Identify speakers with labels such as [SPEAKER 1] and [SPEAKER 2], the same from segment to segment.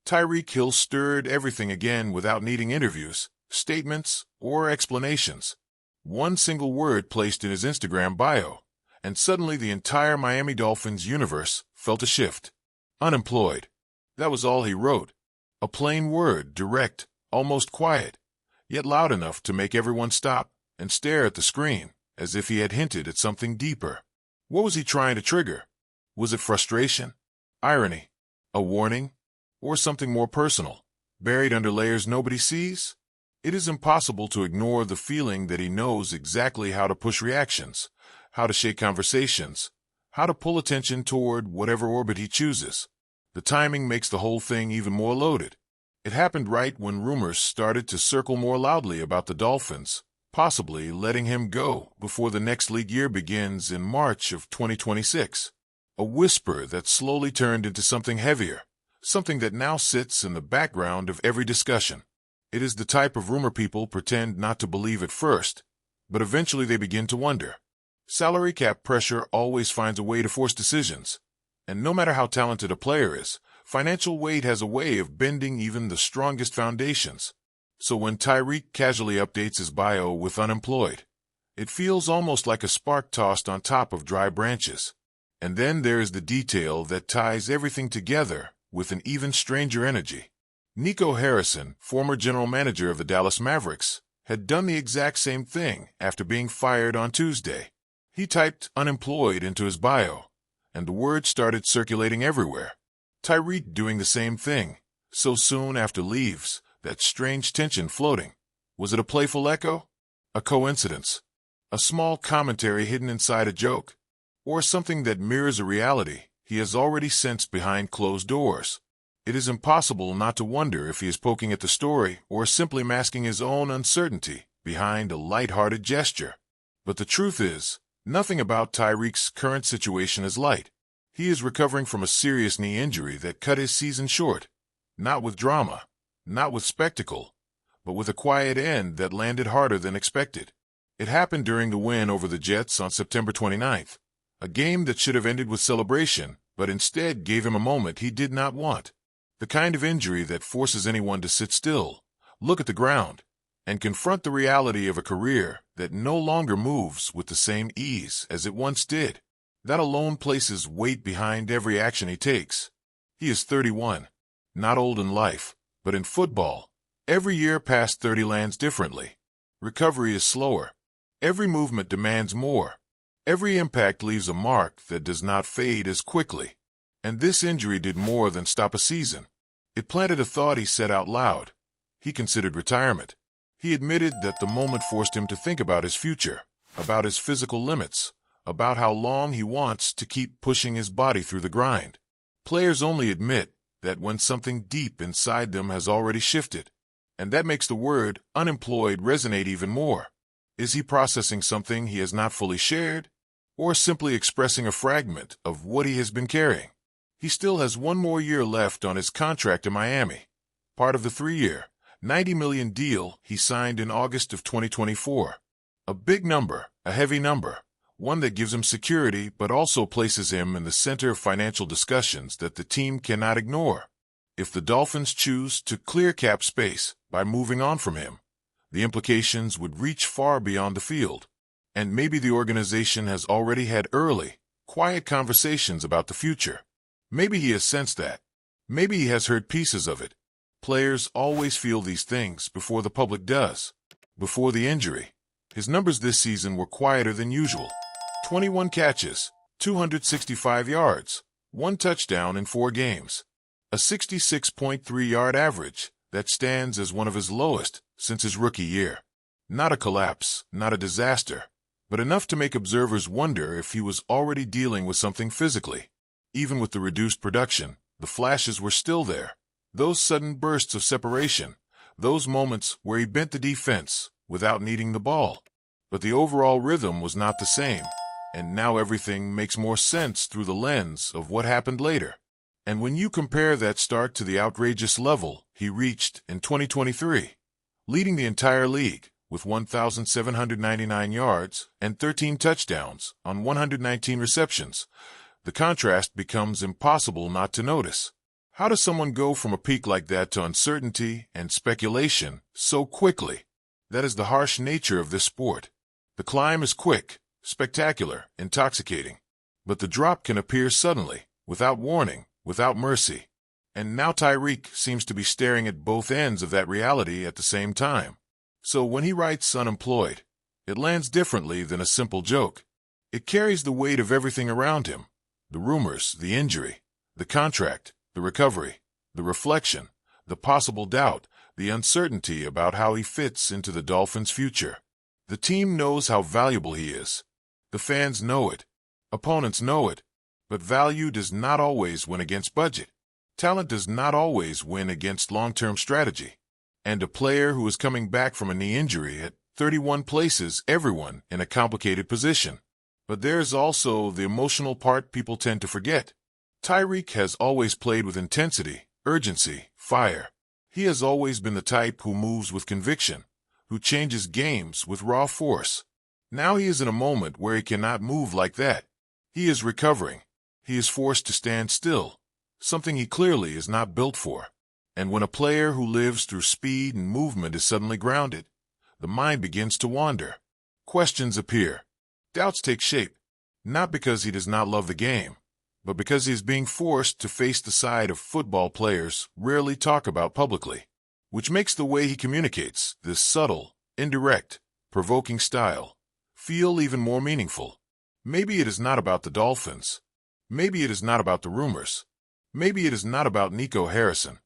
[SPEAKER 1] Tyreek Hill stirred everything again without needing interviews, statements, or explanations. One single word placed in his Instagram bio, and suddenly the entire Miami Dolphins universe felt a shift. Unemployed. That was all he wrote. A plain word, direct, almost quiet, yet loud enough to make everyone stop and stare at the screen, as if he had hinted at something deeper. What was he trying to trigger? Was it frustration? Irony? A warning? Or something more personal, buried under layers nobody sees? It is impossible to ignore the feeling that he knows exactly how to push reactions, how to shake conversations, how to pull attention toward whatever orbit he chooses. The timing makes the whole thing even more loaded. It happened right when rumors started to circle more loudly about the Dolphins, possibly letting him go before the next league year begins in March of 2026. A whisper that slowly turned into something heavier, something that now sits in the background of every discussion. It is the type of rumor people pretend not to believe at first, but eventually they begin to wonder. Salary cap pressure always finds a way to force decisions, and no matter how talented a player is, financial weight has a way of bending even the strongest foundations. So when Tyreek casually updates his bio with unemployed, it feels almost like a spark tossed on top of dry branches. And then there is the detail that ties everything together with an even stranger energy. Nico Harrison, former general manager of the Dallas Mavericks, had done the exact same thing after being fired on Tuesday. He typed unemployed into his bio, and the word started circulating everywhere. Tyreek doing the same thing, so soon after leaves, that strange tension floating. Was it a playful echo? A coincidence? A small commentary hidden inside a joke? Or something that mirrors a reality he has already sensed behind closed doors? It is impossible not to wonder if he is poking at the story or simply masking his own uncertainty behind a light-hearted gesture. But the truth is, nothing about Tyreek's current situation is light. He is recovering from a serious knee injury that cut his season short. Not with drama, not with spectacle, but with a quiet end that landed harder than expected. It happened during the win over the Jets on September 29th, a game that should have ended with celebration, but instead gave him a moment he did not want. The kind of injury that forces anyone to sit still, look at the ground, and confront the reality of a career that no longer moves with the same ease as it once did. That alone places weight behind every action he takes. He is 31, not old in life, but in football, every year past 30 lands differently. Recovery is slower. Every movement demands more. Every impact leaves a mark that does not fade as quickly. And this injury did more than stop a season. It planted a thought he said out loud. He considered retirement. He admitted that the moment forced him to think about his future, about his physical limits, about how long he wants to keep pushing his body through the grind. Players only admit that when something deep inside them has already shifted. And that makes the word unemployed resonate even more. Is he processing something he has not fully shared? Or simply expressing a fragment of what he has been carrying? He still has one more year left on his contract in Miami, part of the 3-year, $90 million deal he signed in August of 2024. A big number, a heavy number, one that gives him security but also places him in the center of financial discussions that the team cannot ignore. If the Dolphins choose to clear cap space by moving on from him, the implications would reach far beyond the field. And maybe the organization has already had early, quiet conversations about the future. Maybe he has sensed that. Maybe he has heard pieces of it. Players always feel these things before the public does. Before the injury, his numbers this season were quieter than usual. 21 catches, 265 yards, 1 touchdown in 4 games. A 66.3-yard average that stands as one of his lowest since his rookie year. Not a collapse, not a disaster, but enough to make observers wonder if he was already dealing with something physically. Even with the reduced production, the flashes were still there. Those sudden bursts of separation, those moments where he bent the defense without needing the ball. But the overall rhythm was not the same, and now everything makes more sense through the lens of what happened later. And when you compare that start to the outrageous level he reached in 2023, leading the entire league with 1,799 yards and 13 touchdowns on 119 receptions, the contrast becomes impossible not to notice. How does someone go from a peak like that to uncertainty and speculation so quickly? That is the harsh nature of this sport. The climb is quick, spectacular, intoxicating. But the drop can appear suddenly, without warning, without mercy. And now Tyreek seems to be staring at both ends of that reality at the same time. So when he writes unemployed, it lands differently than a simple joke. It carries the weight of everything around him: the rumors, the injury, the contract, the recovery, the reflection, the possible doubt, the uncertainty about how he fits into the Dolphins' future. The team knows how valuable he is. The fans know it. Opponents know it. But value does not always win against budget. Talent does not always win against long-term strategy. And a player who is coming back from a knee injury at 31 places everyone in a complicated position. But there's also the emotional part people tend to forget. Tyreek has always played with intensity, urgency, fire. He has always been the type who moves with conviction, who changes games with raw force. Now he is in a moment where he cannot move like that. He is recovering. He is forced to stand still, something he clearly is not built for. And when a player who lives through speed and movement is suddenly grounded, the mind begins to wander. Questions appear. Doubts take shape, not because he does not love the game, but because he is being forced to face the side of football players rarely talk about publicly, which makes the way he communicates, this subtle, indirect, provoking style, feel even more meaningful. Maybe it is not about the Dolphins. Maybe it is not about the rumors. Maybe it is not about Nico Harrison.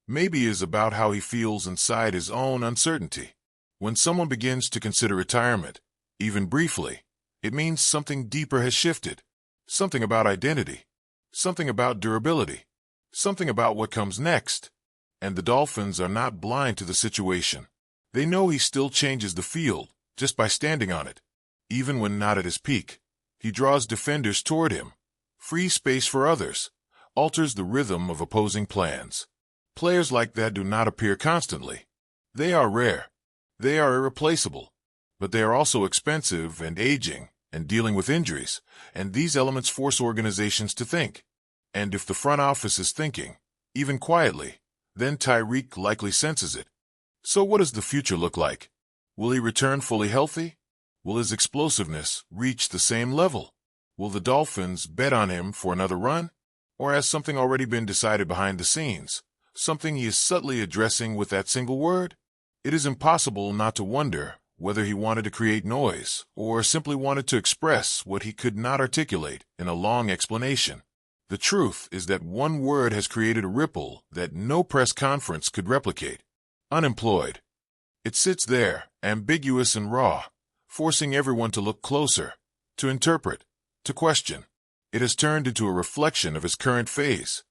[SPEAKER 1] Maybe it is about how he feels inside his own uncertainty. When someone begins to consider retirement, even briefly, it means something deeper has shifted. Something about identity. Something about durability. Something about what comes next. And the Dolphins are not blind to the situation. They know he still changes the field just by standing on it. Even when not at his peak, he draws defenders toward him, frees space for others, alters the rhythm of opposing plans. Players like that do not appear constantly. They are rare. They are irreplaceable. But they are also expensive and aging and dealing with injuries, and these elements force organizations to think. And if the front office is thinking, even quietly, then Tyreek likely senses it. So what does the future look like? Will he return fully healthy? Will his explosiveness reach the same level? Will the Dolphins bet on him for another run? Or has something already been decided behind the scenes? Something he is subtly addressing with that single word? It is impossible not to wonder whether he wanted to create noise or simply wanted to express what he could not articulate in a long explanation. The truth is that one word has created a ripple that no press conference could replicate. Unemployed. It sits there, ambiguous and raw, forcing everyone to look closer, to interpret, to question. It has turned into a reflection of his current phase.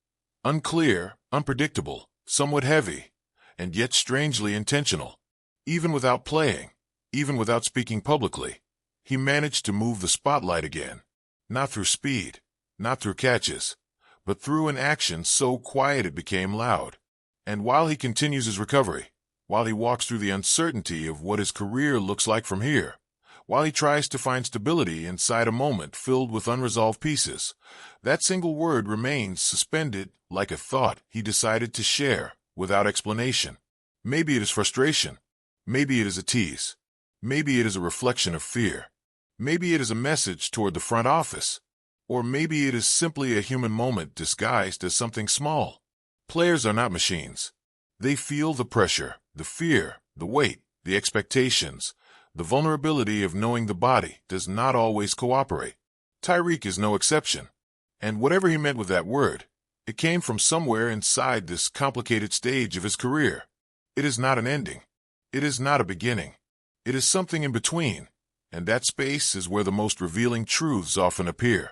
[SPEAKER 1] Unclear, unpredictable, somewhat heavy, and yet strangely intentional. Even without playing, even without speaking publicly, he managed to move the spotlight again. Not through speed, not through catches, but through an action so quiet it became loud. And while he continues his recovery, while he walks through the uncertainty of what his career looks like from here, while he tries to find stability inside a moment filled with unresolved pieces, that single word remains suspended like a thought he decided to share without explanation. Maybe it is frustration. Maybe it is a tease. Maybe it is a reflection of fear. Maybe it is a message toward the front office. Or maybe it is simply a human moment disguised as something small. Players are not machines. They feel the pressure, the fear, the weight, the expectations, the vulnerability of knowing the body does not always cooperate. Tyreek is no exception. And whatever he meant with that word, it came from somewhere inside this complicated stage of his career. It is not an ending. It is not a beginning. It is something in between, and that space is where the most revealing truths often appear.